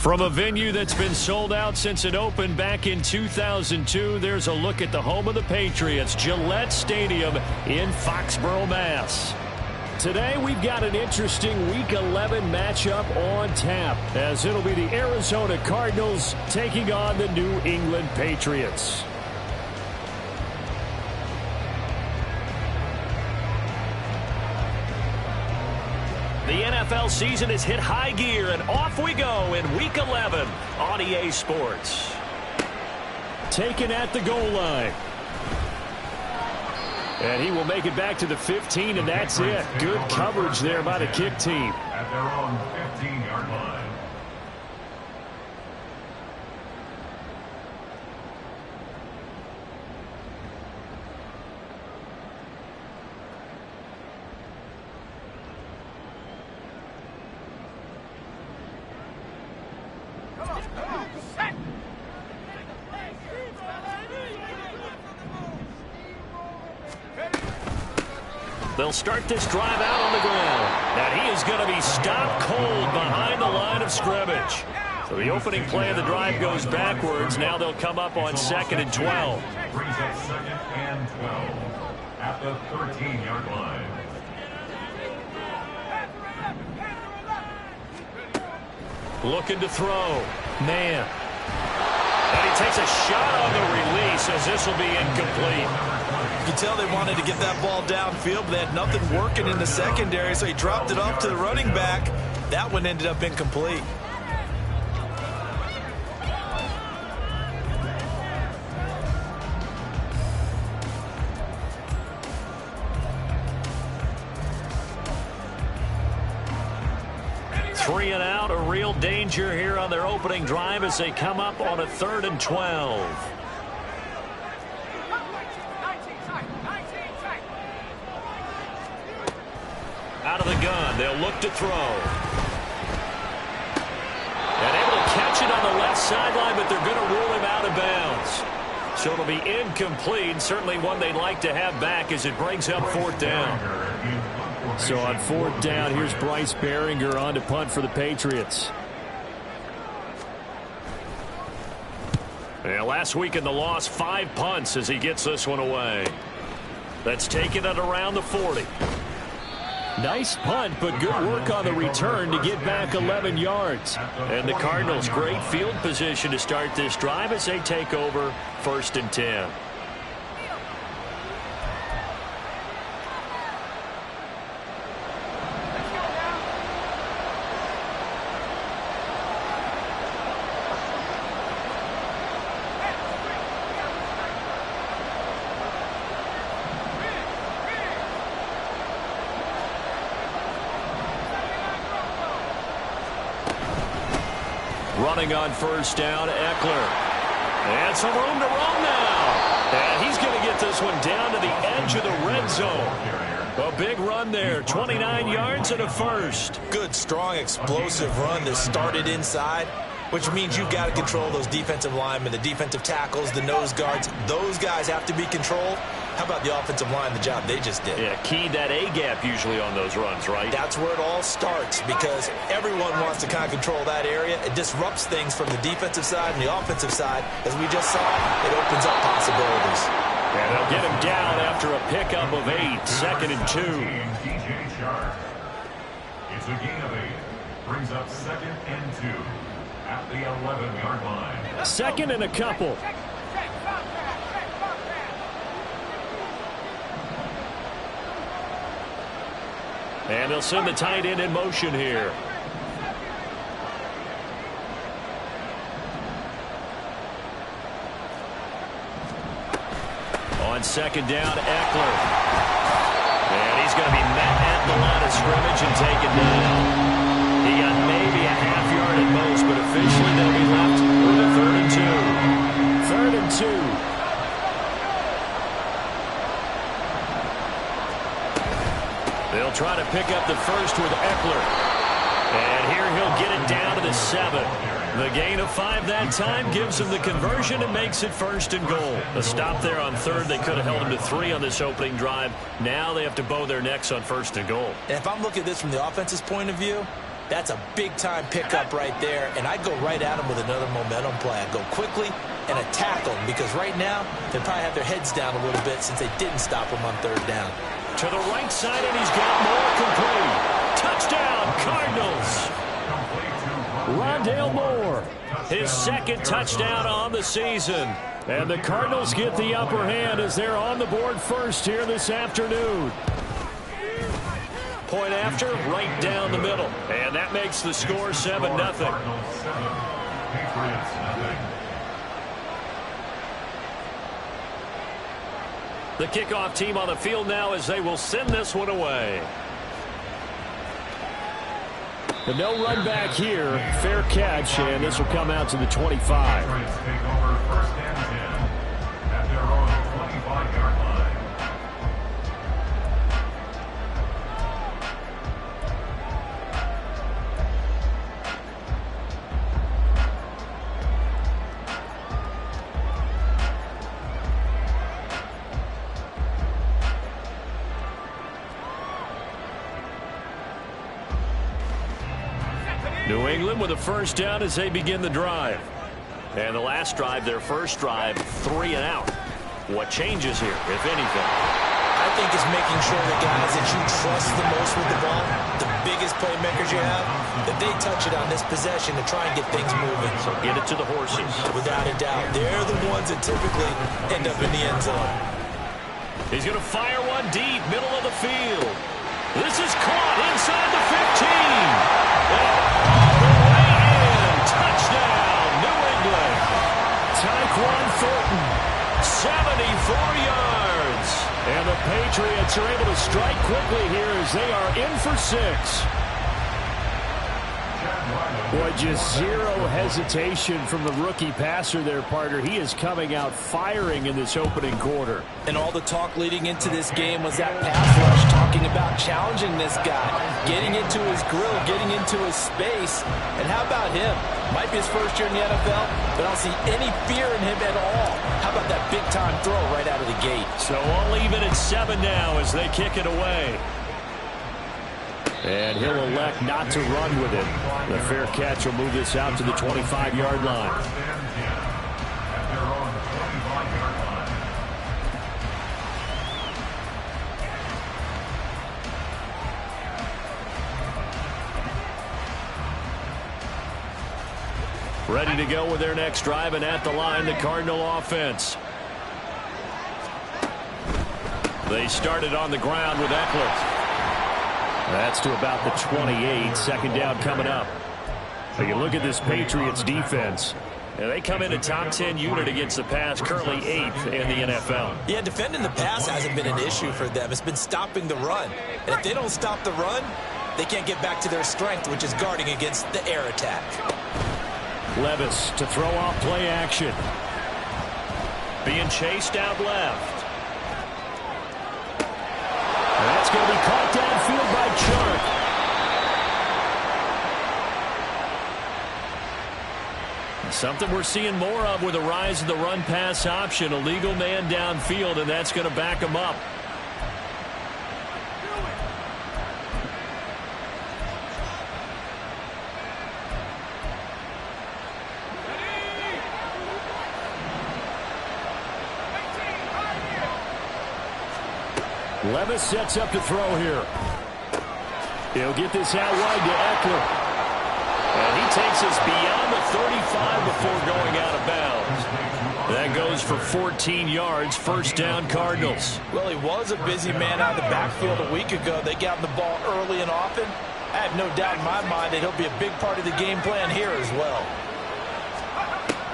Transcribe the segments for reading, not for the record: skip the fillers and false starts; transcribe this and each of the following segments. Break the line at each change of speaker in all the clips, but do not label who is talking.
From a venue that's been sold out since it opened back in 2002, there's a look at the home of the Patriots, Gillette Stadium in Foxborough, Mass. Today we've got an interesting Week 11 matchup on tap, as it'll be the Arizona Cardinals taking on the New England Patriots. The NFL season has hit high gear, and off we go in Week 11 on EA Sports. Taken at the goal line. And he will make it back to the 15, and that's it. Good coverage there by the kick team.
At their own 15-yard line.
They'll start this drive out on the ground. And he is going to be stopped cold behind the line of scrimmage. So the opening play of the drive goes backwards. Now they'll come up on 2nd and 12.
Brings up 2nd and 12 at the 13-yard line.
Looking to throw. Man. And he takes a shot on the release, as this will be incomplete.
You can tell they wanted to get that ball downfield, but they had nothing working in the secondary, so he dropped it off to the running back. That one ended up incomplete.
Three and out, a real danger here on their opening drive as they come up on a 3rd and 12. Out of the gun, they'll look to throw. And able to catch it on the left sideline, but they're going to rule him out of bounds. So it'll be incomplete, certainly one they'd like to have back as it brings up 4th down. So on 4th down, here's Bryce Behringer on to punt for the Patriots. Yeah, last week in the loss, 5 punts as he gets this one away. That's taken at around the 40. Nice punt, but good work on the return to get back 11 yards. And the Cardinals, great field position to start this drive as they take over 1st and 10. Running on 1st down, Eckler. And some room to run now. And he's going to get this one down to the edge of the red zone. A big run there, 29 yards and a 1st.
Good, strong, explosive run that started inside, which means you've got to control those defensive linemen, the defensive tackles, the nose guards. Those guys have to be controlled. How about the offensive line, the job they just did?
Yeah, key that A-gap usually on those runs, right?
That's where it all starts, because everyone wants to kind of control that area. It disrupts things from the defensive side and the offensive side. As we just saw, it opens up possibilities.
And they'll get him down after a pickup of 8, 2nd and 2.
It's a gain of 8. Brings up 2nd and 2 at the 11-yard line.
2nd and a couple. And they'll send the tight end in motion here. On 2nd down, Eckler. And he's going to be met at the line of scrimmage and taken down. He got maybe a half yard at most, but officially they'll be left with a 3rd and 2. 3rd and 2. They'll try to pick up the 1st with Eckler. And here he'll get it down to the 7. The gain of 5 that time gives him the conversion and makes it 1st and goal. A stop there on 3rd. They could have held him to 3 on this opening drive. Now they have to bow their necks on 1st and goal.
And if I'm looking at this from the offense's point of view, That's a big-time pickup right there, and I'd go right at him with another momentum play. I'd go quickly and attack them, because right now they probably have their heads down a little bit since they didn't stop him on third down.
To the right side, and he's got more complete. Touchdown, Cardinals. Rondale Moore, his second touchdown on the season. And the Cardinals get the upper hand as they're on the board first here this afternoon. Point after, right down the middle. And that makes the score 7-0. The kickoff team on the field now as they will send this one away. The no run back here, fair catch, and this will come out to the 25. New England with a first down as they begin the drive. And the last drive, their first drive, 3 and out. What changes here, if anything?
I think it's making sure the guys that you trust the most with the ball, the biggest playmakers you have, that they touch it on this possession to try and get things moving.
So get it to the horses.
Without a doubt. They're the ones that typically end up in the end zone.
He's going to fire one deep, middle of the field. This is caught inside the 15. All the way in. Touchdown, New England. Tyquan Thornton, 74 yards. And the Patriots are able to strike quickly here as they are in for 6. Boy, just zero hesitation from the rookie passer there, partner. He is coming out firing in this opening quarter.
And all the talk leading into this game was that pass rush, talking about challenging this guy, getting into his grill, getting into his space. And how about him? Might be his first year in the NFL, but I don't see any fear in him at all. How about that big-time throw right out of the gate?
So all even at 7 now as they kick it away. And he'll elect not to run with it. The fair catch will move this out to the 25-yard line. Ready to go with their next drive, and at the line, the Cardinal offense. They started on the ground with Eckler. That's to about the 28. Second down coming up. So you look at this Patriots defense. And they come in a top 10 unit against the pass, currently 8th in the NFL.
Yeah, defending the pass hasn't been an issue for them. It's been stopping the run. And if they don't stop the run, they can't get back to their strength, which is guarding against the air attack.
Levis to throw off play action. Being chased out left. That's going to be caught downfield by Chark. Something we're seeing more of with the rise of the run-pass option. A legal man downfield, and that's going to back him up. Levis sets up to throw here. He'll get this out wide to Eckler. And he takes us beyond the 35 before going out of bounds. That goes for 14 yards. First down, Cardinals.
Well, he was a busy man out of the backfield a week ago. They got him the ball early and often. I have no doubt in my mind that he'll be a big part of the game plan here as well.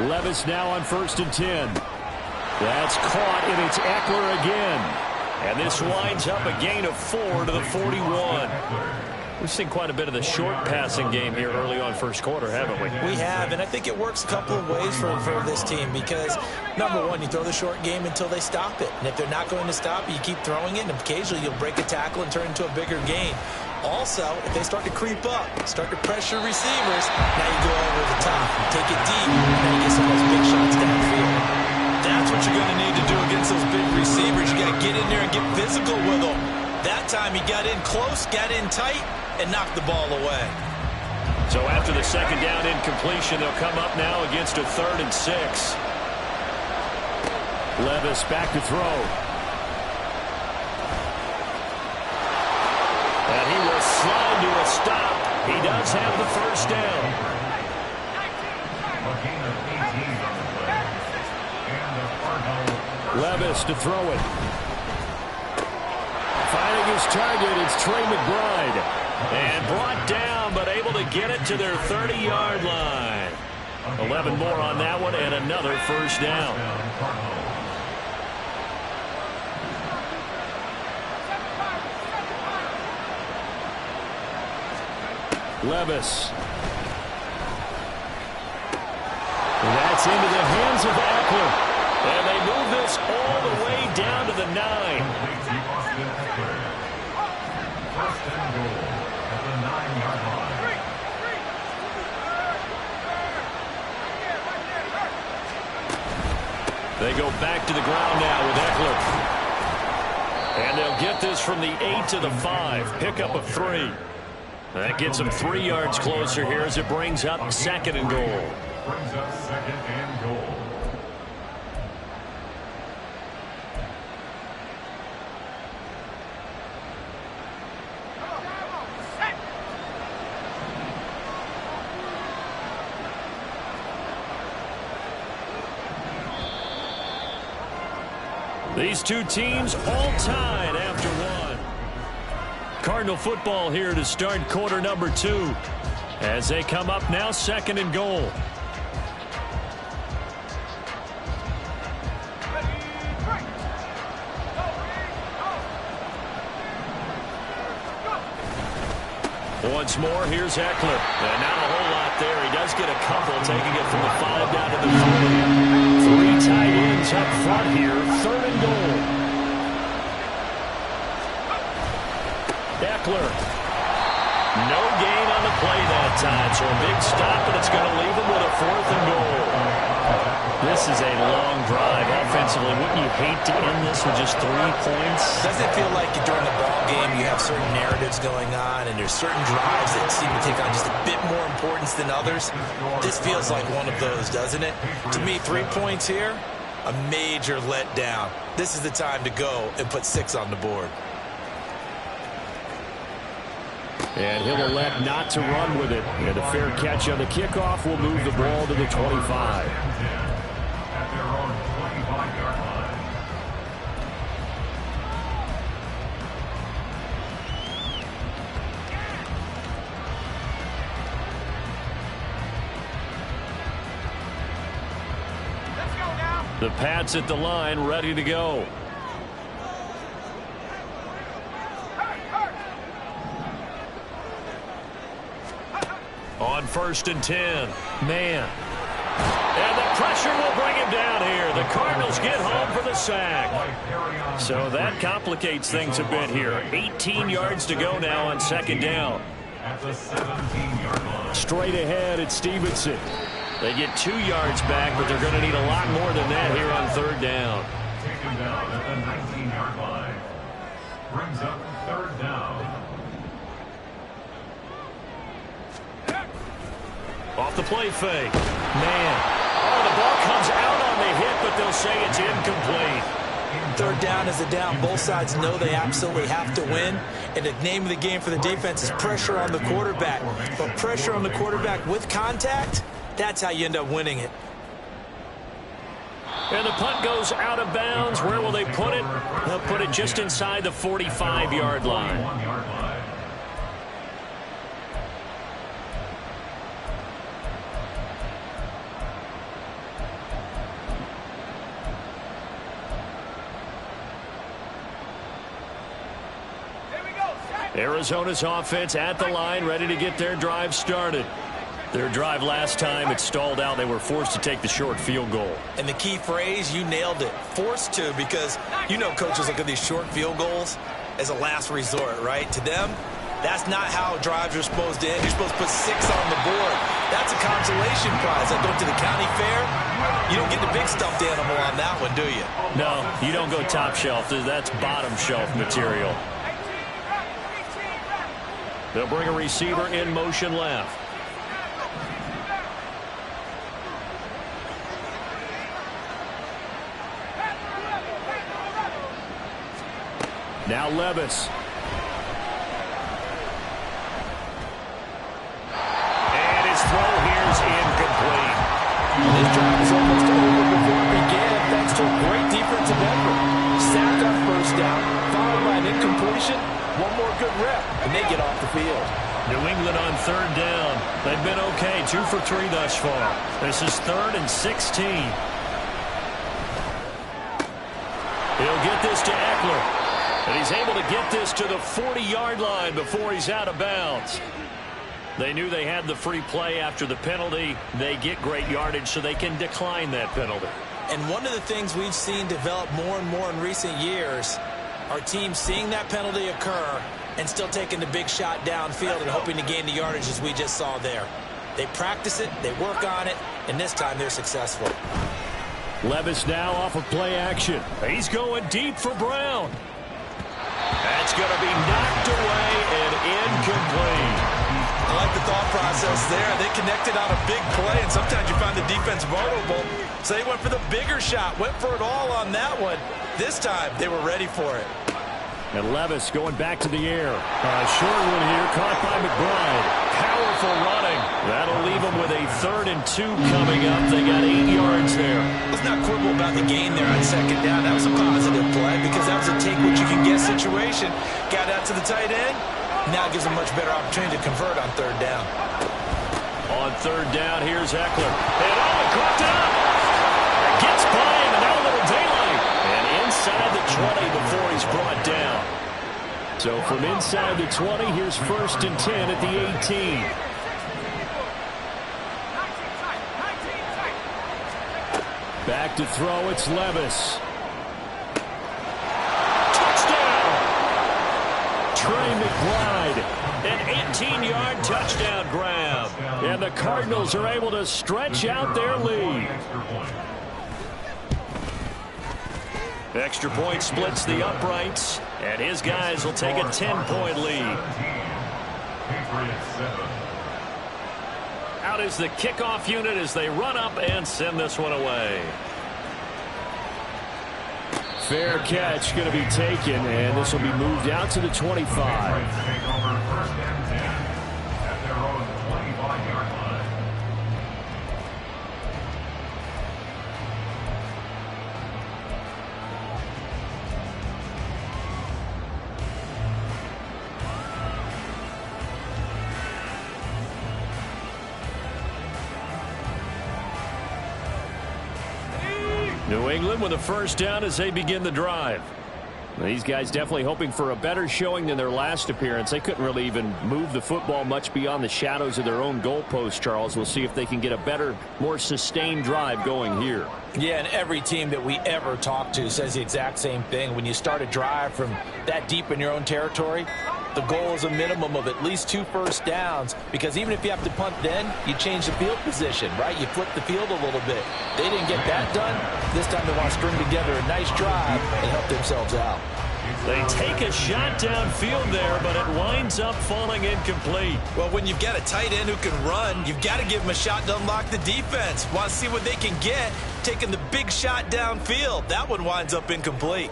Levis now on 1st and 10. That's caught, and it's Eckler again. And this winds up a gain of 4 to the 41. We've seen quite a bit of the short passing game here early on first quarter, haven't we?
We have, and I think it works a couple of ways for this team because, number one, you throw the short game until they stop it. And if they're not going to stop it, you keep throwing it, and occasionally you'll break a tackle and turn it into a bigger gain. Also, if they start to creep up, start to pressure receivers, now you go over the top, take it deep, and then you get some of those big shots downfield. That's what you're going to need to do against those big receivers. You got to get in there and get physical with them. That time he got in close, got in tight, and knocked the ball away.
So after the second down incompletion, they'll come up now against a 3rd and 6. Levis back to throw. And he will slide to a stop. He does have the first down. Levis to throw it. Finding his target, it's Trey McBride. And brought down, but able to get it to their 30-yard line. 11 more on that one, and another first down. Levis. That's into the hands of Eckler. And they move this all the way down to the 9.
First and goal at the 9-yard line.
They go back to the ground now with Eckler. And they'll get this from the 8 to the 5. Pickup of 3. That gets them 3 yards closer here as it brings up 2nd and goal.
Brings up 2nd and goal.
These two teams all tied after one. Cardinal football here to start quarter number 2 as they come up now 2nd and goal. Once more, here's Eckler. And not a whole lot there. He does get a couple, taking it from the 5 down to the 3. 3 tight ends up front here. 3rd and goal. Eckler. No gain on the play that time, so a big stop, and it's going to leave him with a 4th and goal. This is a long drive offensively. Wouldn't you hate to end this with just 3 points?
Doesn't it feel like during the ball game you have certain narratives going on and there's certain drives that seem to take on just a bit more importance than others? This feels like one of those, doesn't it? To me, 3 points here, a major letdown. This is the time to go and put 6 on the board.
And he'll elect not to run with it. And a fair catch on the kickoff will move the ball to the 25.
At their own 25-yard line.
Let's go now.
The Pats at the line, ready to go. On 1st and 10. Man. And the pressure will bring him down here. The Cardinals get home for the sack. So that complicates things a bit here. 18 yards to go now on 2nd down.
At the 17-yard line.
Straight ahead, it's Stevenson. They get 2 yards back, but they're going to need a lot more than that here on 3rd down.
Taken down at the 19-yard line. Brings up 3rd down.
Off the play fake. Man. Oh, the ball comes out on the hit, but they'll say it's incomplete.
3rd down is a down. Both sides know they absolutely have to win. And the name of the game for the defense is pressure on the quarterback. But pressure on the quarterback with contact, that's how you end up winning it.
And the punt goes out of bounds. Where will they put it? They'll put it just inside the 45-yard line.
1-yard line.
Arizona's offense at the line, ready to get their drive started. Their drive last time, it stalled out. They were forced to take the short field goal.
And the key phrase, you nailed it. Forced to, because you know coaches look at these short field goals as a last resort, right? To them, that's not how drives are supposed to end. You're supposed to put 6 on the board. That's a consolation prize. Like going to the county fair, you don't get the big stuffed animal on that one, do you?
No, you don't go top shelf. That's bottom shelf material. They'll bring a receiver in motion left. Now Levis. And his throw here is incomplete.
This drive is almost over before it began, thanks to a great defensive effort. Sack on first down, followed by an incompletion. One more good rep, and they get off the field.
New England on third down. They've been okay, 2 for 3 thus far. This is 3rd and 16. He'll get this to Eckler. And he's able to get this to the 40-yard line before he's out of bounds. They knew they had the free play after the penalty. They get great yardage so they can decline that penalty.
And one of the things we've seen develop more and more in recent years are teams seeing that penalty occur and still taking the big shot downfield and hoping to gain the yardage as we just saw there. They practice it, they work on it, and this time they're successful.
Levis now off of play action. He's going deep for Brown. That's going to be knocked away and incomplete.
I like the thought process there. They connected on a big play, and sometimes you find the defense vulnerable. So they went for the bigger shot, went for it all on that one. This time, they were ready for it.
And Levis going back to the air. Short one here, caught by McBride. Powerful running. That'll leave them with a 3rd and 2 coming up. They got 8 yards there.
Let's not quibble about the gain there on second down. That was a positive play because that was a take-what-you-can-get situation. Got out to the tight end. Now it gives them a much better opportunity to convert on third down.
On third down, here's Eckler. And he caught it up. Gets by him, and now a little daylight. And inside the 20 before he's brought down. So from inside the 20, here's 1st and 10 at the 18. Back to throw, it's Levis. Trey McBride, an 18-yard touchdown grab. And the Cardinals are able to stretch out their lead. Extra point splits the uprights, and his guys will take a 10-point lead. Out is the kickoff unit as they run up and send this one away. Fair catch going to be taken, and this will be moved out to the 25. New England with a first down as they begin the drive. These guys definitely hoping for a better showing than their last appearance. They couldn't really even move the football much beyond the shadows of their own goalpost, Charles. We'll see if they can get a better, more sustained drive going here.
Yeah, and every team that we ever talk to says the exact same thing. When you start a drive from that deep in your own territory, the goal is a minimum of at least 2 first downs, because even if you have to punt then, you change the field position, right? You flip the field a little bit. They didn't get that done. This time they want to string together a nice drive and help themselves out.
They take a shot downfield there, but it winds up falling incomplete.
Well, when you've got a tight end who can run, you've got to give him a shot to unlock the defense. Want to see what they can get, taking the big shot downfield. That one winds up incomplete.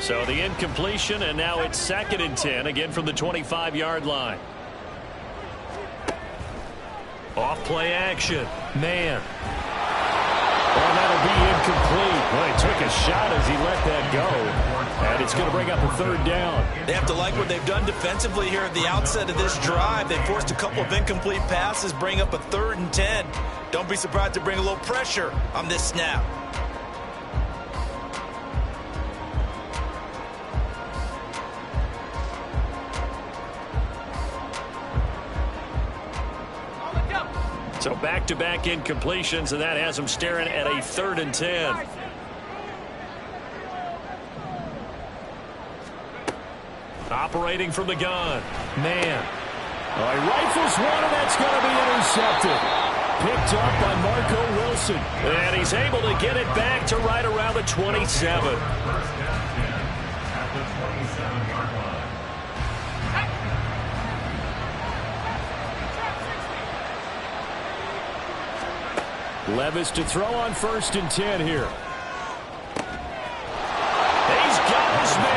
So the incompletion, and now it's 2nd and 10, again from the 25-yard line. Off play action. Man. Oh, that'll be incomplete. Well, he took a shot as he let that go. And it's going to bring up a 3rd down.
They have to like what they've done defensively here at the outset of this drive. They forced a couple of incomplete passes, bring up a 3rd and 10. Don't be surprised to bring a little pressure on this snap.
So back-to-back incompletions, and that has them staring at a 3rd and 10. Operating from the gun. Man. Oh, he rifles one, and that's going to be intercepted. Picked up by Marco Wilson. And he's able to get it back to right around the 27. Levis to throw on 1st and 10 here. He's got his man.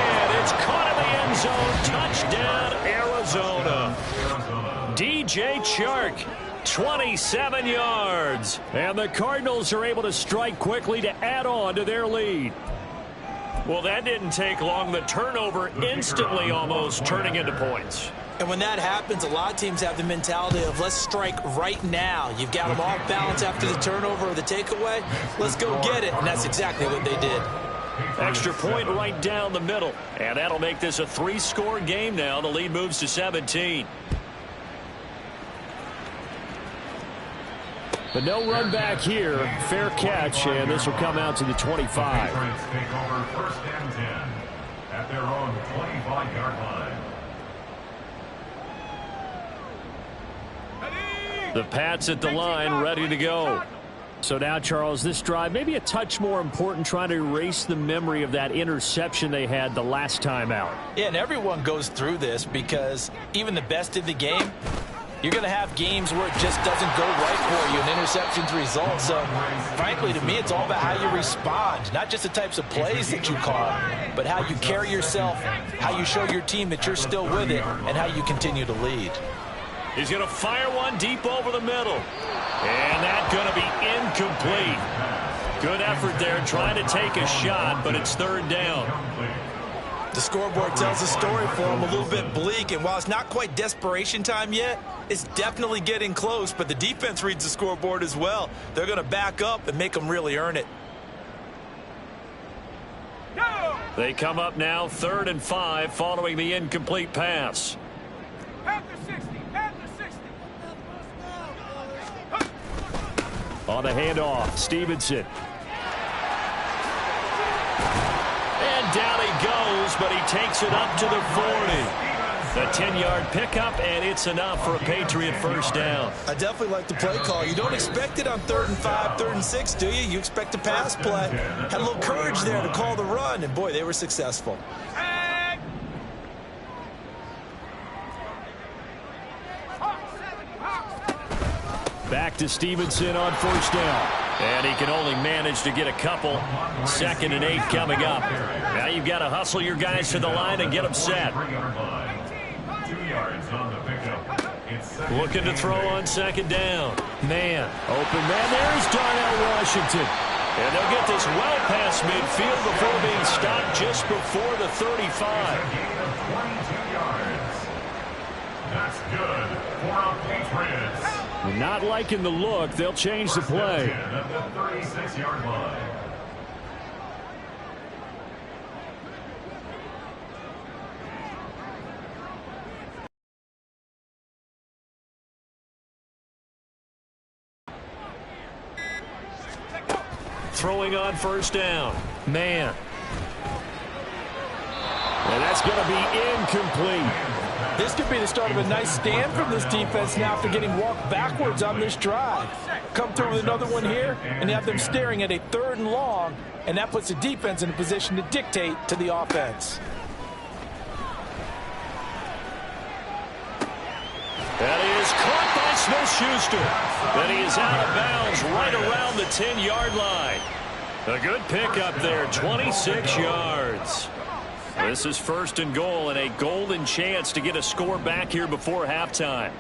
P.J. Chark. 27 yards. And the Cardinals are able to strike quickly to add on to their lead. Well, that didn't take long. The turnover instantly almost turning into points.
And when that happens, a lot of teams have the mentality of let's strike right now. You've got them off balance after the turnover or the takeaway. Let's go get it. And that's exactly what they did.
Extra point right down the middle. And that'll make this a 3-score game now. The lead moves to 17. But no run back here. Fair catch, and this will come out to the 25.
Patriots take over 1st and 10 at their own 25-yard line.
The Pats at the line, ready to go. So now, Charles, this drive maybe a touch more important, trying to erase the memory of that interception they had the last time out.
Yeah, and everyone goes through this because even the best in the game, you're going to have games where it just doesn't go right for you, and interceptions result. So, frankly, to me, it's all about how you respond, not just the types of plays that you call, but how you carry yourself, how you show your team that you're still with it, and how you continue to lead.
He's going to fire one deep over the middle. And that's going to be incomplete. Good effort there trying to take a shot, but it's 3rd down.
The scoreboard tells a story for them, a little bit bleak, and while it's not quite desperation time yet, it's definitely getting close, but the defense reads the scoreboard as well. They're going to back up and make them really earn it.
They come up now 3rd and 5 following the incomplete pass. On the handoff, Stevenson. And down he goes, but he takes it up to the 40. The 10-yard pickup, and it's enough for a Patriot 1st down.
I definitely like the play call. You don't expect it on 3rd and 5, 3rd and 6, do you? You expect a pass play. Had a little courage there to call the run, and boy, they were successful.
Back to Stevenson on 1st down. And he can only manage to get a couple. 2nd and 8 coming up. Now you've got to hustle your guys to the line and get them set. Looking to throw on 2nd down. Man, open man. There's Darnell Washington. And they'll get this well past midfield before being stopped just before the 35.
That's good for our Patriots.
Not liking the look. They'll change the play.
At the 36-yard line.
Throwing on 1st down. Man. And that's going to be incomplete.
This could be the start of a nice stand from this defense now after getting walked backwards on this drive. Come through with another one here, and have them staring at a 3rd and long, and that puts the defense in a position to dictate to the offense.
That is caught by Smith-Schuster. Then he is out of bounds right around the 10-yard line. A good pickup there, 26 yards. This is 1st and goal and a golden chance to get a score back here before halftime.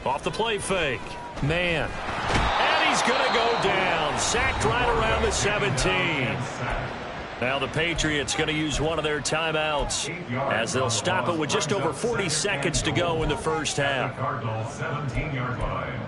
Off the play fake. Man. And he's going to go down. Sacked right around the 17. Now the Patriots going to use one of their timeouts as they'll stop it with just over 40 seconds to go in the 1st half.
Cardinals 17-yard line.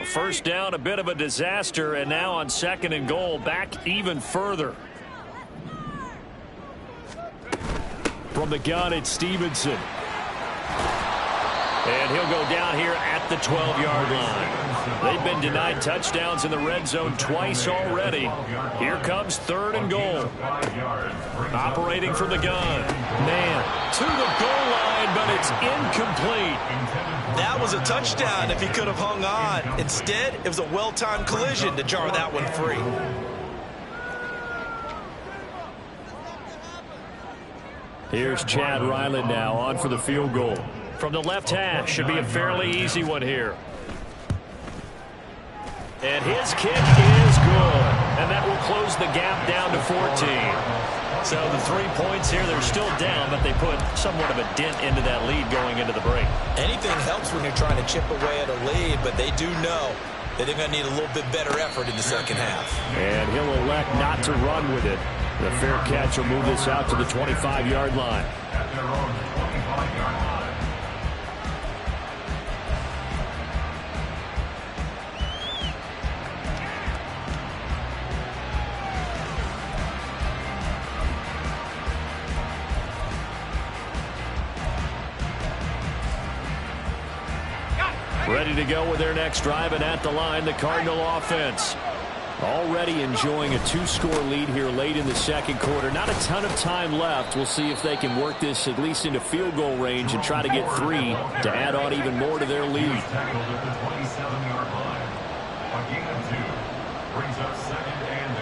First down, a bit of a disaster, and now on 2nd and goal, back even further. From the gun, it's Stevenson. And he'll go down here at the 12-yard line. They've been denied touchdowns in the red zone twice already. Here comes 3rd and goal. Operating from the gun. Man, to the goal line, but it's incomplete.
That was a touchdown if he could have hung on. Instead, it was a well-timed collision to jar that one free.
Here's Chad Ryland now on for the field goal. From the left hash, should be a fairly easy one here. And his kick is good. And that will close the gap down to 14. So the 3 points here, they're still down, but they put somewhat of a dent into that lead going into the break.
Anything helps when you're trying to chip away at a lead, but they do know that they're going to need a little bit better effort in the second half.
And he'll elect not to run with it. The fair catch will move this out to the 25-yard line.
At their own 25-yard line.
Ready to go with their next drive, and at the line, the Cardinal offense. Already enjoying a 2-score lead here late in the second quarter. Not a ton of time left. We'll see if they can work this at least into field goal range and try to get 3 to add on even more to their lead.
Tackled at the 27-yard line. A gain of 2 brings up 2nd and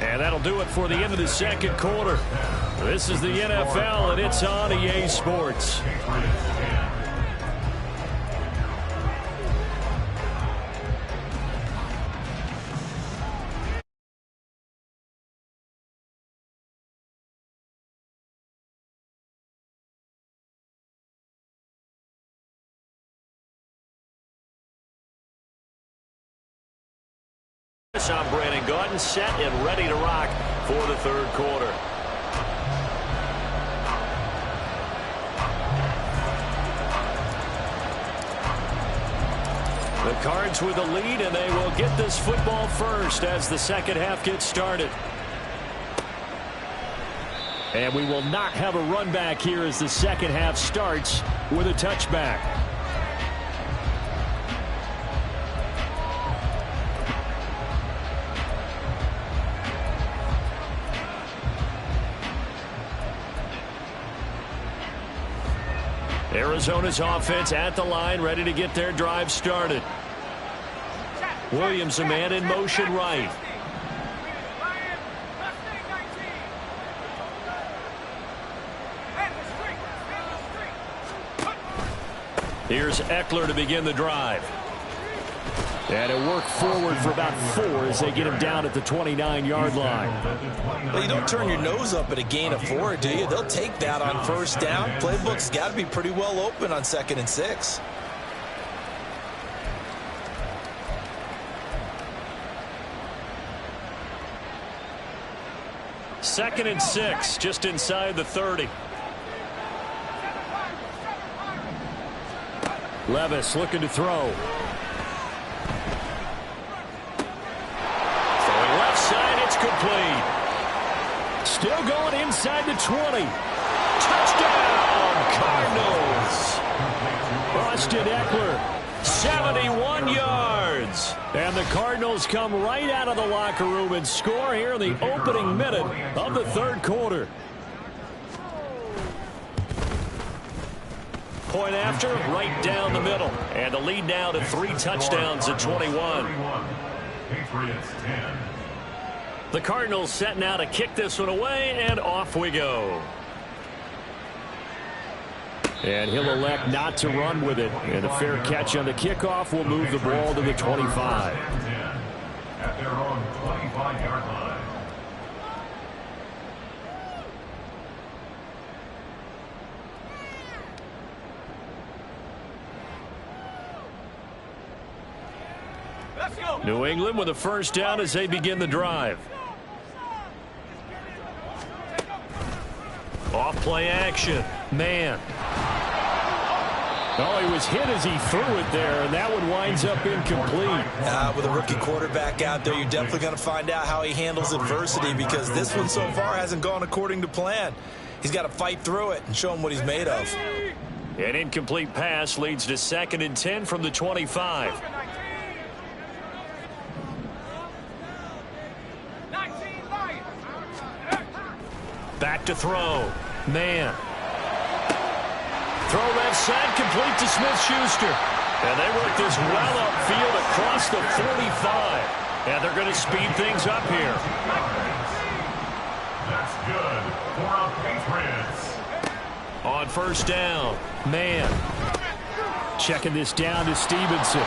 8.
And that'll do it for the end of the second quarter. This is the NFL, and it's on EA Sports. I'm Brandon Gaudin, set and ready to rock for the third quarter. The Cards with the lead, and they will get this football first as the second half gets started. And we will not have a run back here as the second half starts with a touchback. Arizona's offense at the line, ready to get their drive started. Williams, a man in motion right. Here's Eckler to begin the drive. And it worked forward for about 4 as they get him down at the 29-yard line.
Well, you don't turn your nose up at a gain of 4, do you? They'll take that on first down. Playbook's got to be pretty well open on 2nd and 6.
Second and 6, just inside the 30. Levis looking to throw. Complete. Still going inside the 20. Touchdown, Cardinals. Austin Eckler, 71 yards. And the Cardinals come right out of the locker room and score here in the opening minute of the third quarter. Point after, right down the middle. And the lead now to 3 touchdowns at 21.
Patriots 10.
The Cardinals set now to kick this one away, and off we go. And he'll elect not to run with it. And a fair catch on the kickoff will move the ball to the 25.
At their own 25-yard line.
New England with a first down as they begin the drive. Off play action. Man. Oh, he was hit as he threw it there, and that one winds up incomplete.
With a rookie quarterback out there, you're definitely going to find out how he handles adversity, because this one so far hasn't gone according to plan. He's got to fight through it and show him what he's made of.
An incomplete pass leads to 2nd and 10 from the 25. Back to throw. Man. Throw left side, complete to Smith-Schuster. And they work this well upfield across the 45. And they're going to speed things up here.
good for the Patriots.
On first down, man. Checking this down to Stevenson.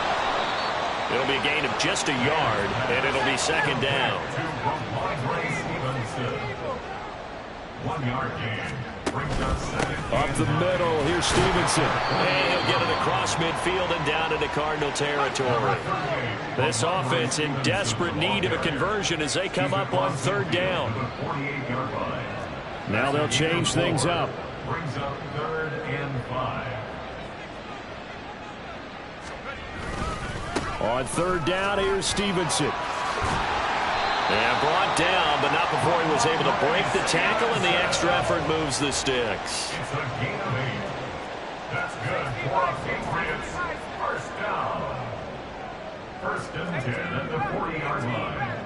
It'll be a gain of just a yard, and it'll be second down.
1 yard gain. Brings up second.
Up the middle, here's Stevenson. And he'll get it across midfield and down into Cardinal territory. This offense in desperate need of a conversion as they come up on third down. Now they'll change things up.
Brings up 3rd and 5.
On third down, here's Stevenson. And brought down, but not before he was able to break the tackle, and the extra effort moves the sticks.
It's a gain of 8. That's good for the Patriots. First down. 1st and 10 at the 40-yard line.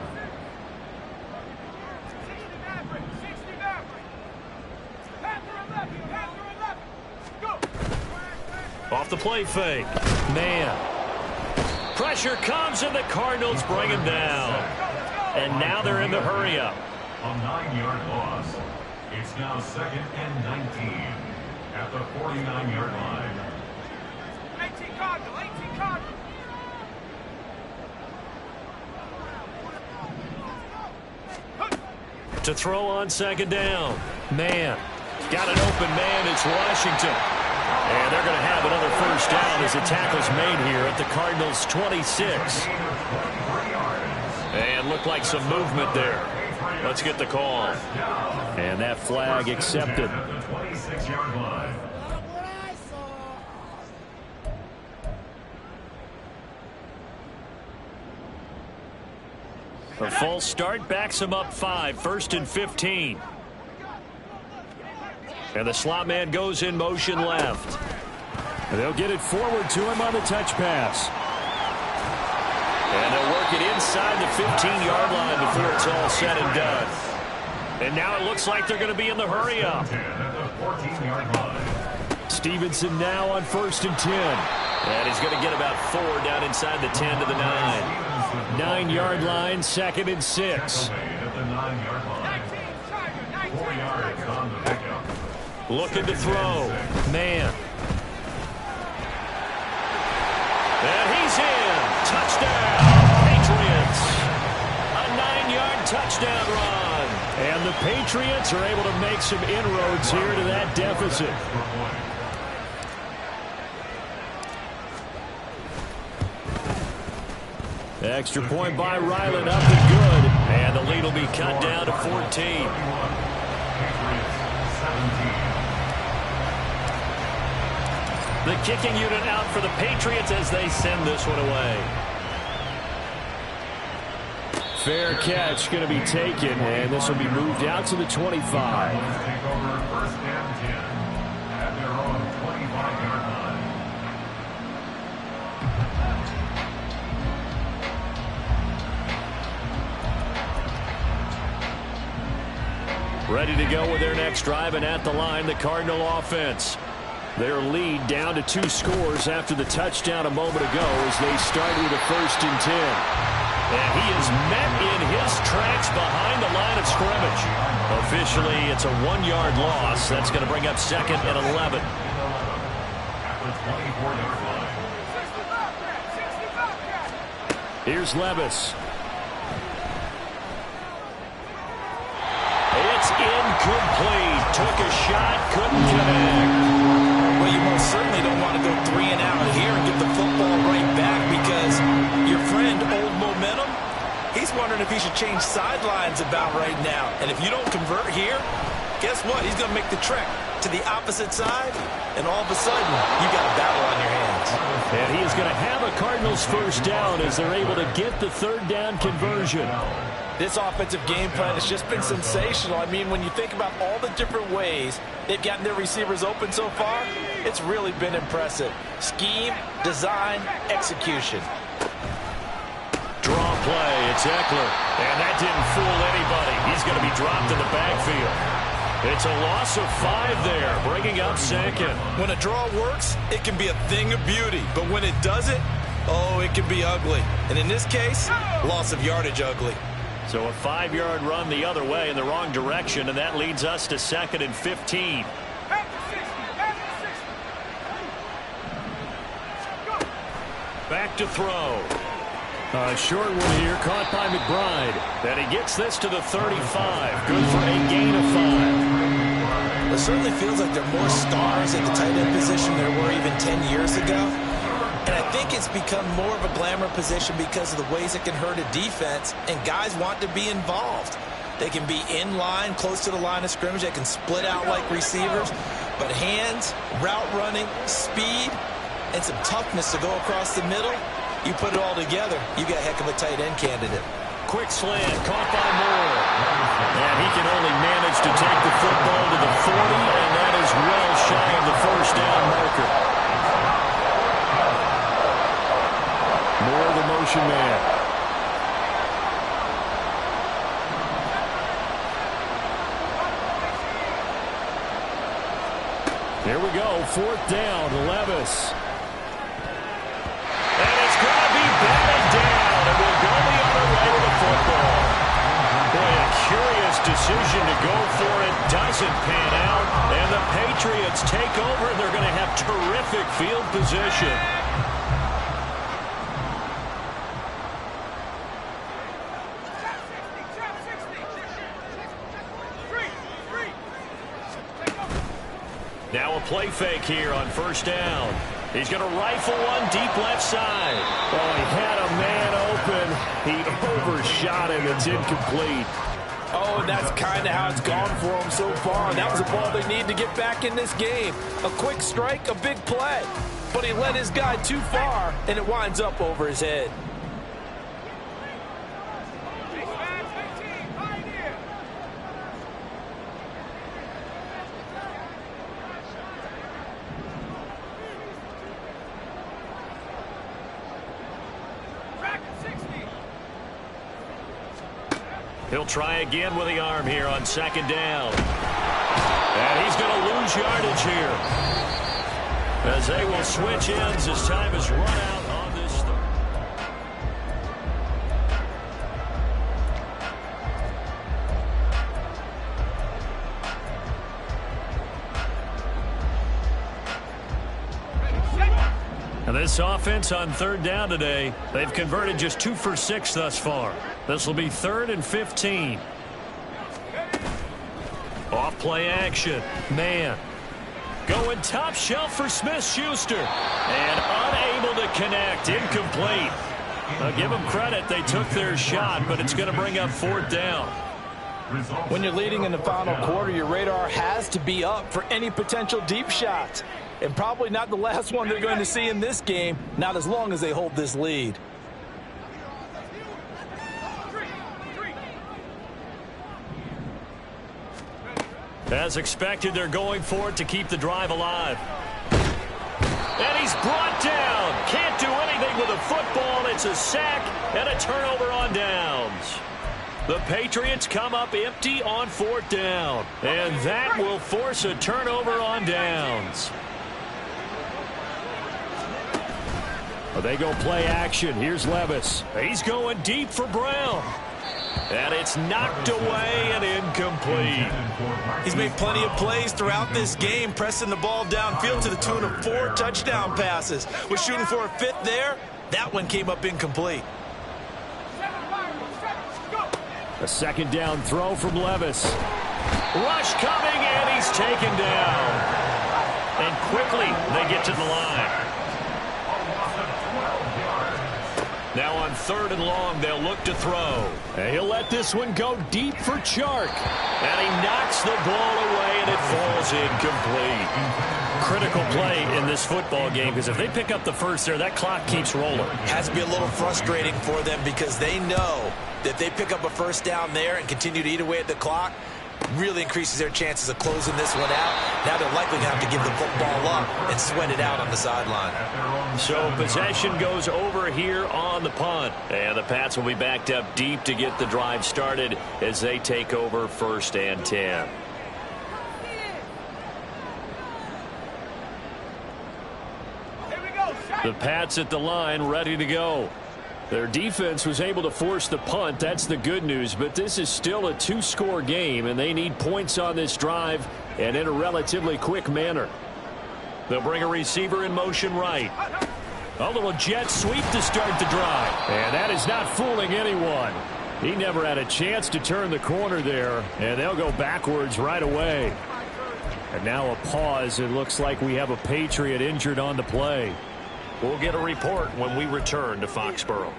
Off the play fake. Man. Pressure comes, and the Cardinals bring him down. And now they're in the hurry-up.
A 9-yard loss. It's now 2nd and 19 at the 49-yard line.
18 Cardinal, 18 Cardinal.
To throw on second down. Man. Got an open man. It's Washington. And they're going to have another first down as the tackle's made here at the Cardinals' 26. And looked like some movement there. Let's get the call. And that flag accepted. A false start backs him up 5, 1st and 15. And the slot man goes in motion left. And they'll get it forward to him on the touch pass. And they'll work it inside the 15-yard line before it's all said and done. And now it looks like they're going to be in the hurry-up. Stevenson now on 1st and 10. And he's going to get about 4 down inside the 10 to the 9. 9-yard line, 2nd and 6. Looking to throw. Man. And he's in. Touchdown, Patriots. A 9-yard touchdown run. And the Patriots are able to make some inroads here to that deficit. Extra point by Ryland, up and good. And the lead will be cut down to 14. The kicking unit out for the Patriots as they send this one away. Fair catch going to be taken, and this will be moved out to the 25.
Take over 1st and 10 at their own 25-yard line.
Ready to go with their next drive, and at the line, the Cardinal offense. Their lead down to 2 scores after the touchdown a moment ago as they start with a 1st and 10. And he is met in his tracks behind the line of scrimmage. Officially, it's a 1-yard loss. That's going to bring up 2nd and 11. Here's Levis. It's incomplete. Took a shot, couldn't connect.
Well, you most certainly don't want to go 3 and out here and get the football right back because your friend, Old Momentum, he's wondering if he should change sidelines about right now. And if you don't convert here, guess what? He's going to make the trek to the opposite side, and all of a sudden, you got a battle on your hands.
And he is going to have a Cardinals first down as they're able to get the 3rd down conversion.
This offensive game plan has just been sensational. I mean, when you think about all the different ways they've gotten their receivers open so far, it's really been impressive. Scheme, design, execution.
Draw play, it's Eckler. And that didn't fool anybody. He's going to be dropped in the backfield. It's a loss of 5 there, bringing up 2nd.
When a draw works, it can be a thing of beauty. But when it doesn't, oh, it can be ugly. And in this case, loss of yardage ugly.
So a 5-yard run the other way in the wrong direction, and that leads us to 2nd and 15. Back to throw. A short one here, caught by McBride. And he gets this to the 35. Good for a gain of 5.
It certainly feels like there are more stars at the tight end position than there were even 10 years ago. And I think it's become more of a glamour position because of the ways it can hurt a defense, and guys want to be involved. They can be in line, close to the line of scrimmage. They can split out like receivers. But hands, route running, speed, and some toughness to go across the middle, you put it all together, you got a heck of a tight end candidate.
Quick slant, caught by Moore. And he can only manage to take the football to the 40, and that is well shy of the first down marker. Moore, the motion man. Here we go, 4th down, Levis. And it's going to be batted down, and we'll go the other way with the football. Boy, a curious decision to go for it. Doesn't pan out, and the Patriots take over, and they're going to have terrific field position. Now a play fake here on 1st down. He's going to rifle one deep left side. Oh, he had a man open. He overshot him. It's incomplete.
Oh, and that's kind of how it's gone for him so far. That was a ball they need to get back in this game. A quick strike, a big play. But he led his guy too far, and it winds up over his head.
He'll try again with the arm here on 2nd down. And he's going to lose yardage here, as they will switch ends as time is run out on this third. And this offense on 3rd down today, they've converted just 2 for 6 thus far. This will be 3rd and 15. Off play action. Man. Going top shelf for Smith-Schuster. And unable to connect. Incomplete. I'll give them credit. They took their shot, but it's going to bring up 4th down.
When you're leading in the final quarter, your radar has to be up for any potential deep shots. And probably not the last one they're going to see in this game, not as long as they hold this lead.
As expected, they're going for it to keep the drive alive. And he's brought down. Can't do anything with a football. It's a sack and a turnover on downs. The Patriots come up empty on 4th down. And that will force a turnover on downs. Well, they go play action. Here's Levis. He's going deep for Brown. And it's knocked away and incomplete.
He's made plenty of plays throughout this game, pressing the ball downfield to the tune of 4 touchdown passes. Was shooting for a 5th there. That one came up incomplete.
A 2nd down throw from Levis. Rush coming, and he's taken down. And quickly, they get to the line. Now on 3rd and long, they'll look to throw. And he'll let this one go deep for Chark. And he knocks the ball away, and it falls incomplete. Critical play in this football game, because if they pick up the first there, that clock keeps rolling.
Has to be a little frustrating for them because they know that if they pick up a 1st down there and continue to eat away at the clock, really increases their chances of closing this one out. Now they're likely going to have to give the football up and sweat it out on the sideline.
So possession goes over here on the punt. And the Pats will be backed up deep to get the drive started as they take over 1st and 10. The Pats at the line, ready to go. Their defense was able to force the punt. That's the good news. But this is still a two-score game, and they need points on this drive and in a relatively quick manner. They'll bring a receiver in motion right. A little jet sweep to start the drive. And that is not fooling anyone. He never had a chance to turn the corner there, and they'll go backwards right away. And now a pause. It looks like we have a Patriot injured on the play. We'll get a report when we return to Foxborough.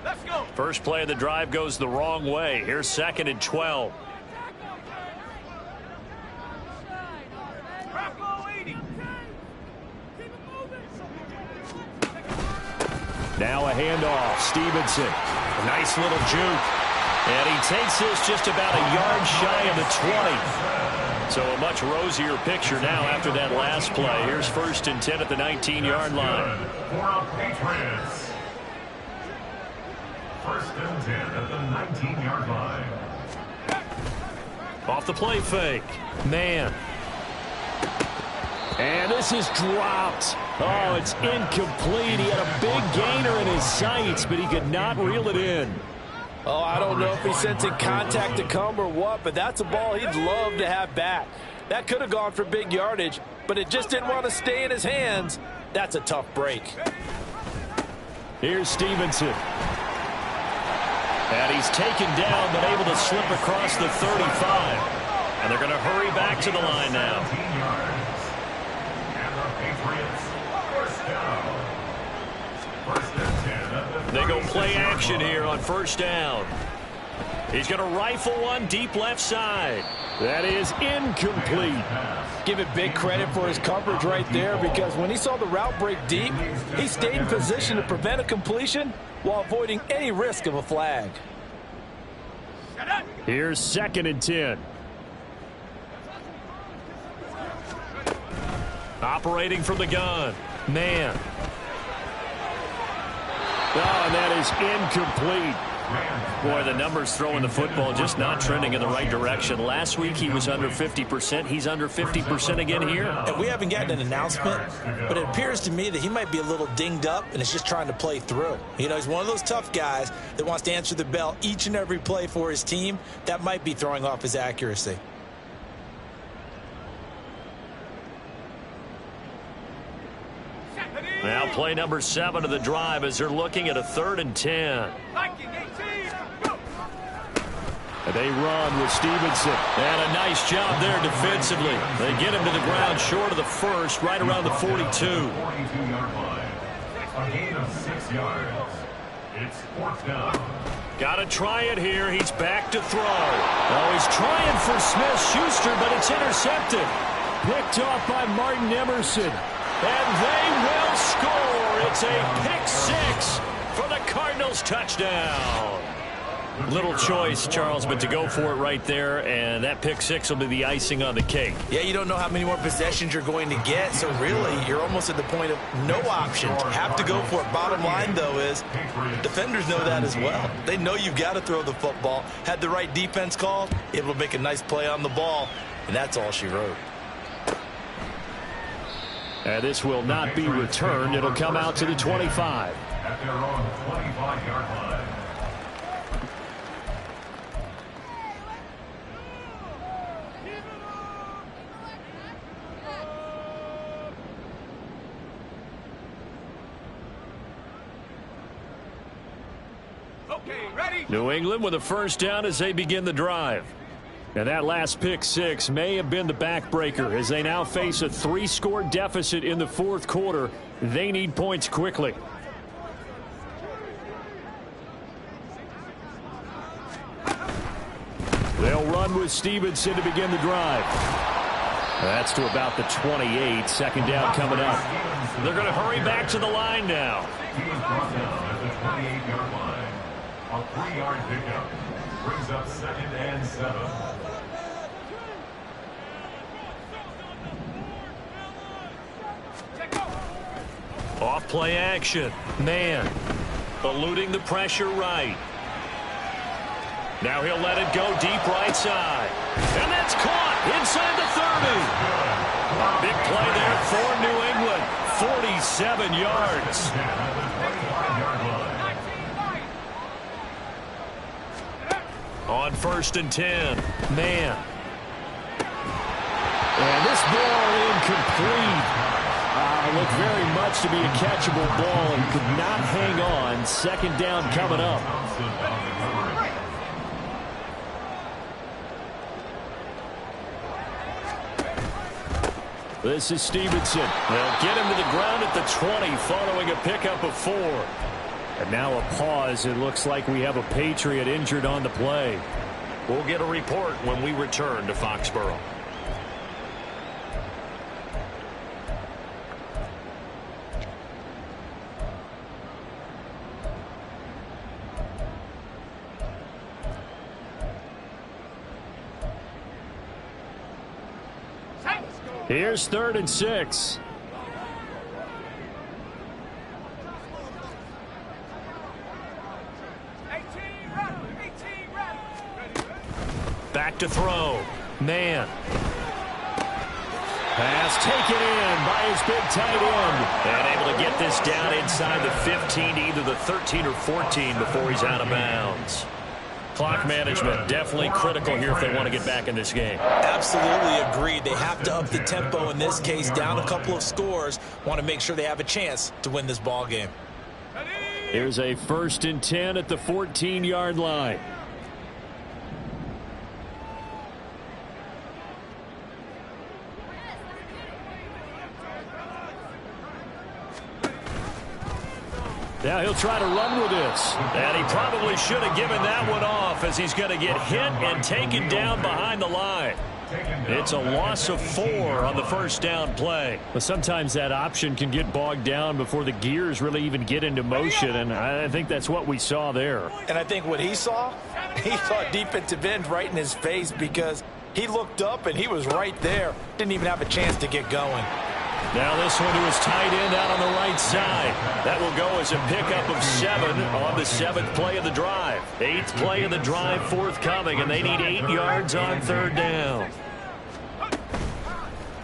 Let's go.
First play of the drive goes the wrong way. Here's 2nd and 12. Now a handoff. Stevenson. A nice little juke. And he takes this just about a yard shy of the 20. So a much rosier picture now after that last play. Here's 1st and 10 at the 19-yard line.
For Patriots. 1st and 10 at the 19-yard line.
Off the play fake. Man. And this is dropped. Oh, it's incomplete. He had a big gainer in his sights, but he could not reel it in.
Oh, I don't know if he's sensing contact to come or what, but that's a ball he'd love to have back. That could have gone for big yardage, but it just didn't want to stay in his hands. That's a tough break.
Here's Stevenson. And he's taken down, but able to slip across the 35. And they're going to hurry back to the line now.
And the Patriots, 1st down. 1st and 10 at the
They go play action here on 1st down. He's going to rifle one deep left side. That is incomplete.
Give it big credit for his coverage right there, because when he saw the route break deep, he stayed in position to prevent a completion while avoiding any risk of a flag.
Here's 2nd and 10. Operating from the gun. Man. Oh, and that is incomplete. Boy, the numbers throwing the football just not trending in the right direction. Last week he was under 50%. He's under 50% again here.
And we haven't gotten an announcement, but it appears to me that he might be a little dinged up and is just trying to play through. You know, he's one of those tough guys that wants to answer the bell each and every play for his team. That might be throwing off his accuracy.
Now play number 7 of the drive as they're looking at a 3rd and 10. And they run with Stevenson. And a nice job there defensively. They get him to the ground short of the 1st, right around the 42.
42-yard line. A gain of 6 yards. It's 4th down.
Got to try it here. He's back to throw. Oh, he's trying for Smith-Schuster, but it's intercepted. Picked off by Martin Emerson. And they will score. It's a pick 6 for the Cardinals touchdown. Little choice, Charles, but to go for it right there, and that pick 6 will be the icing on the cake.
Yeah, you don't know how many more possessions you're going to get, so really you're almost at the point of no option. Have to go for it. Bottom line, though, is defenders know that as well. They know you've got to throw the football. Had the right defense call, able to make a nice play on the ball, and that's all she wrote.
And this will not be returned. It'll come out to the 25.
At their own 25-yard line.
Okay, ready?
New England with a 1st down as they begin the drive. And that last pick 6 may have been the backbreaker as they now face a 3-score deficit in the 4th quarter. They need points quickly. They'll run with Stevenson to begin the drive. That's to about the 28. 2nd down coming up. They're going to hurry back to the line now.
He was brought down at the 28-yard line. A 3-yard pickup brings up 2nd and 7.
Off play action. Man. Eluding the pressure right. Now he'll let it go deep right side. And that's caught inside the 30. Big play there for New England. 47 yards. On 1st and 10. Man. And this ball incomplete. Looked very much to be a catchable ball and could not hang on. 2nd down coming up. This is Stevenson. They'll get him to the ground at the 20 following a pickup of 4. And now a pause. It looks like we have a Patriot injured on the play. We'll get a report when we return to Foxborough. Here's 3rd and 6. Back to throw. Man. Pass taken in by his big tight end. And able to get this down inside the 15 to either the 13 or 14 before he's out of bounds. Clock management definitely critical here if they want to get back in this game.
Absolutely agreed. They have to up the tempo in this case, down a couple of scores. Want to make sure they have a chance to win this ball game.
Here's a 1st and 10 at the 14-yard line. Now he'll try to run with this. And he probably should have given that one off as he's going to get hit and taken down behind the line. It's a loss of 4 on the 1st down play. But sometimes that option can get bogged down before the gears really even get into motion, and I think that's what we saw there.
And I think what he saw defensive end right in his face because he looked up and he was right there. Didn't even have a chance to get going.
Now this one to his tight end out on the right side. That will go as a pickup of 7 on the 7th play of the drive. 8th play of the drive forthcoming, and they need 8 yards on 3rd down.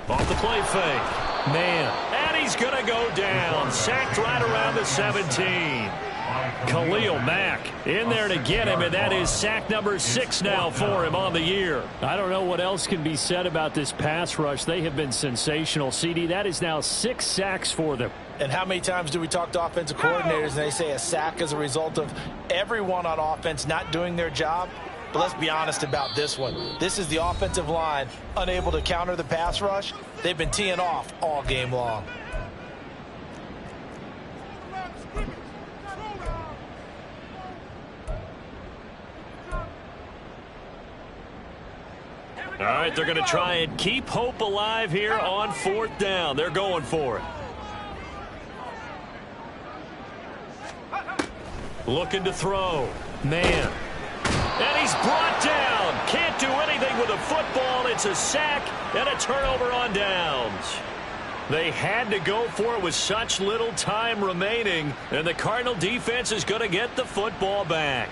Off the play fake. Man. And he's going to go down. Sacked right around the 17. Khalil Mack in there to get him, and that is sack number 6 now for him on the year. I don't know what else can be said about this pass rush. They have been sensational, CD. That is now 6 sacks for them.
And how many times do we talk to offensive coordinators and they say a sack is a result of everyone on offense not doing their job? But let's be honest about this one. This is the offensive line unable to counter the pass rush. They've been teeing off all game long.
All right, they're going to try and keep hope alive here on 4th down. They're going for it. Looking to throw. Man. And he's brought down. Can't do anything with a football. It's a sack and a turnover on downs. They had to go for it with such little time remaining, and the Cardinal defense is going to get the football back.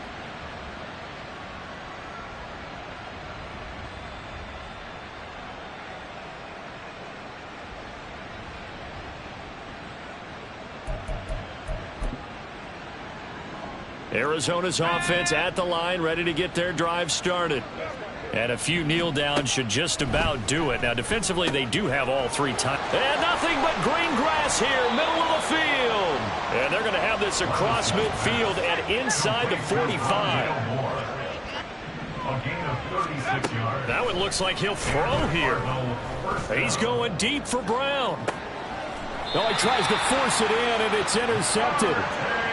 Arizona's offense at the line, ready to get their drive started. And a few kneel downs should just about do it. Now, defensively, they do have all 3 times. And nothing but green grass here, middle of the field. And they're going to have this across midfield and inside the 45. That one looks like he'll throw here. He's going deep for Brown. Oh, he tries to force it in, and it's intercepted.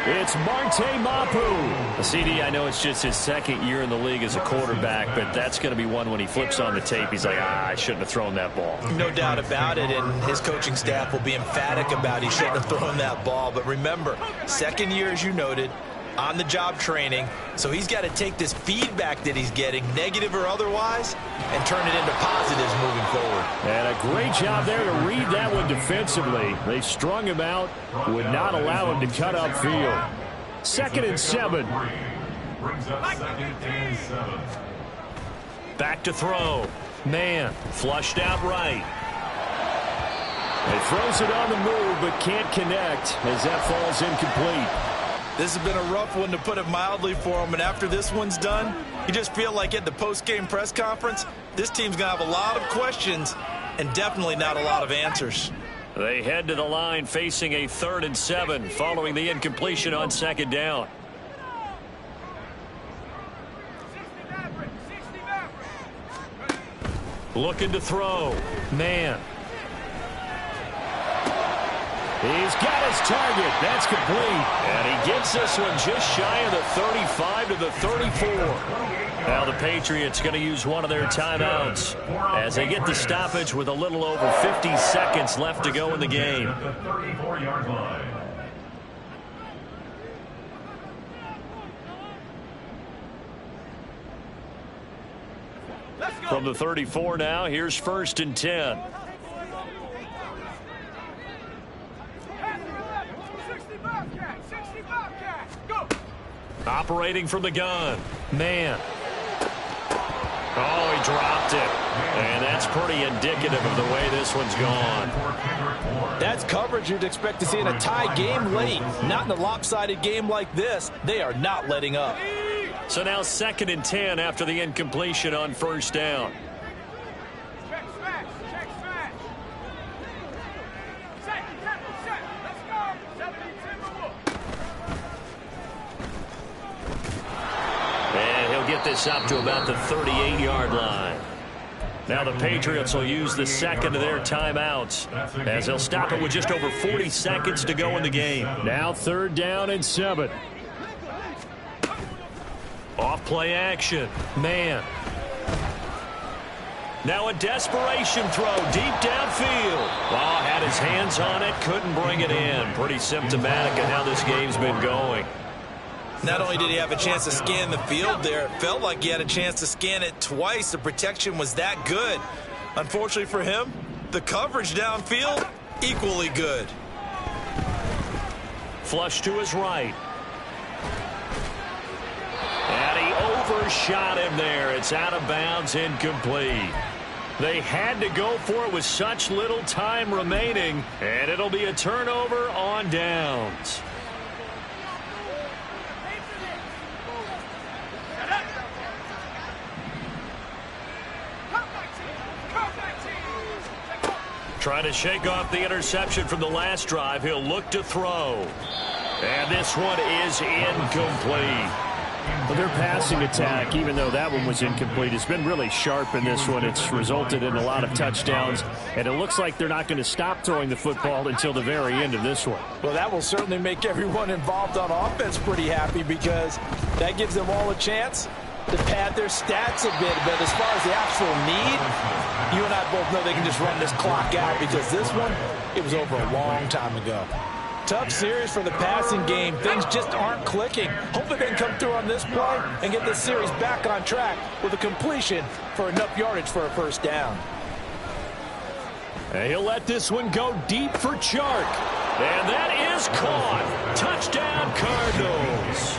It's Marte Mapu. CD, I know it's just his 2nd year in the league as a quarterback, but that's going to be one when he flips on the tape. He's like, I shouldn't have thrown that ball.
No doubt about it, and his coaching staff will be emphatic about he shouldn't have thrown that ball. But remember, 2nd year, as you noted, on-the-job training, so he's got to take this feedback that he's getting, negative or otherwise, and turn it into positives moving forward.
And a great job there to read that one defensively. They strung him out, would not allow him to cut upfield. 2nd and 7. Back to throw. Man, flushed out right. He throws it on the move, but can't connect as that falls incomplete.
This has been a rough one, to put it mildly, for him. And after this one's done, you just feel like at the post-game press conference, this team's going to have a lot of questions and definitely not a lot of answers.
They head to the line facing a 3rd and 7 following the incompletion on 2nd down. Looking to throw. Man. He's got his target. That's complete. And he gets this one just shy of the 35 to the 34. Now the Patriots going to use one of their timeouts as they get the stoppage with a little over 50 seconds left to go in the game.
At the 34-yard line.
From the 34 now, here's 1st and 10. Operating from the gun. Man. Oh, he dropped it. And that's pretty indicative of the way this one's gone.
That's coverage you'd expect to see in a tie game late. Not in a lopsided game like this. They are not letting up.
So now 2nd and 10 after the incompletion on 1st down.
Check smash. Check smash. Set. Let's go. 72.
And he'll get this up to about the 38-yard line. Now the Patriots will use the 2nd of their timeouts as they'll stop it with just over 40 seconds to go in the game. Now 3rd down and 7. Off play action. Man. Now a desperation throw deep downfield. Oh, had his hands on it, couldn't bring it in. Pretty symptomatic of how this game's been going.
Not only did he have a chance to scan the field there, it felt like he had a chance to scan it twice. The protection was that good. Unfortunately for him, the coverage downfield, equally good.
Flush to his right. And he overshot him there. It's out of bounds, incomplete. They had to go for it with such little time remaining, and it'll be a turnover on downs. Trying to shake off the interception from the last drive. He'll look to throw. And this one is incomplete.
Well, their passing attack, even though that one was incomplete, has been really sharp in this one. It's resulted in a lot of touchdowns, and it looks like they're not going to stop throwing the football until the very end of this one.
Well, that will certainly make everyone involved on offense pretty happy, because that gives them all a chance to pad their stats a bit. But as far as the actual need, you and I both know they can just run this clock out, because this one, it was over a long time ago. Tough series for the passing game. Things just aren't clicking. Hopefully they can come through on this play and get this series back on track with a completion for enough yardage for a 1st down.
And he'll let this one go deep for Chark. And that is caught. Touchdown, Cardinals.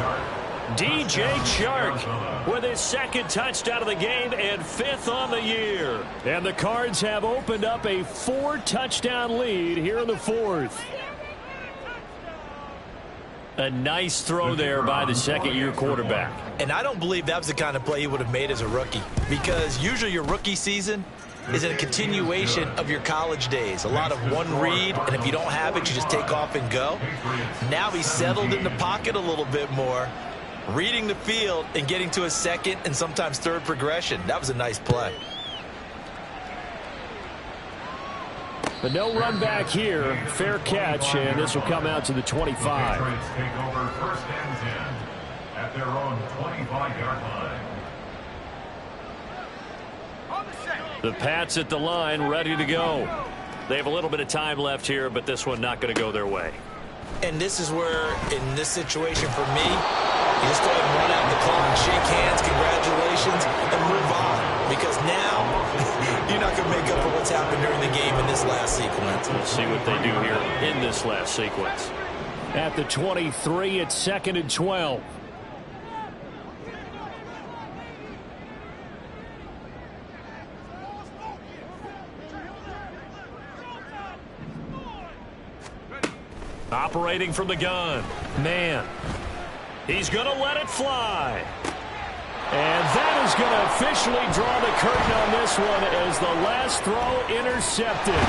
DJ Chark with his 2nd touchdown of the game and 5th on the year. And the Cards have opened up a 4-touchdown lead here in the 4th. A nice throw there by the 2nd-year quarterback.
And I don't believe that was the kind of play he would have made as a rookie, because usually your rookie season is a continuation of your college days. A lot of one read, and if you don't have it, you just take off and go. Now he's settled in the pocket a little bit more, reading the field and getting to a 2nd and sometimes 3rd progression. That was a nice play.
But no run back here. Fair catch, and this will come out to the 25.
Patriots take over 1st and 10 at their own 25-yard line.
The Pats at the line, ready to go. They have a little bit of time left here, but this one not going to go their way.
And this is where, in this situation for me, you just go ahead and run out the clock, shake hands, congratulations, and move on. Because now, you're not going to make up for what's happened during the game in this last sequence.
We'll see what they do here in this last sequence.
At the 23, it's 2nd and 12.
Operating from the gun. Man. He's going to let it fly. And that is going to officially draw the curtain on this one as the last throw intercepted.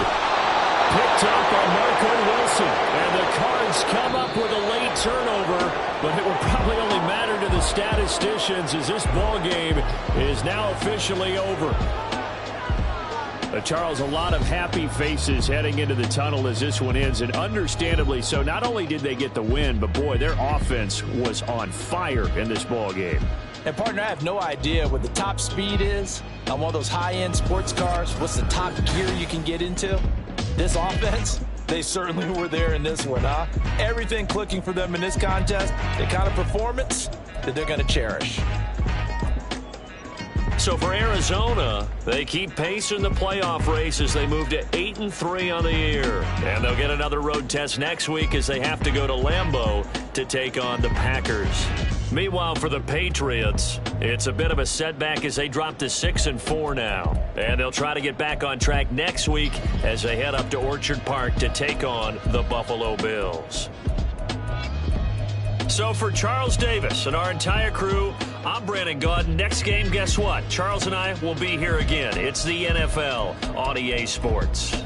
Picked up by Marco Wilson. And the Cards come up with a late turnover, but it will probably only matter to the statisticians as this ball game is now officially over. Charles, a lot of happy faces heading into the tunnel as this one ends, and understandably so. Not only did they get the win, but boy, their offense was on fire in this ball game.
And partner, I have no idea what the top speed is on one of those high-end sports cars. What's the top gear you can get into? This offense, they certainly were there in this one, huh? Everything clicking for them in this contest, the kind of performance that they're going to cherish.
So for Arizona, they keep pace in the playoff race as they move to 8-3 on the year. And they'll get another road test next week as they have to go to Lambeau to take on the Packers. Meanwhile, for the Patriots, it's a bit of a setback as they drop to 6-4 now. And they'll try to get back on track next week as they head up to Orchard Park to take on the Buffalo Bills. So for Charles Davis and our entire crew, I'm Brandon Gaudin. Next game, guess what? Charles and I will be here again. It's the NFL on EA Sports.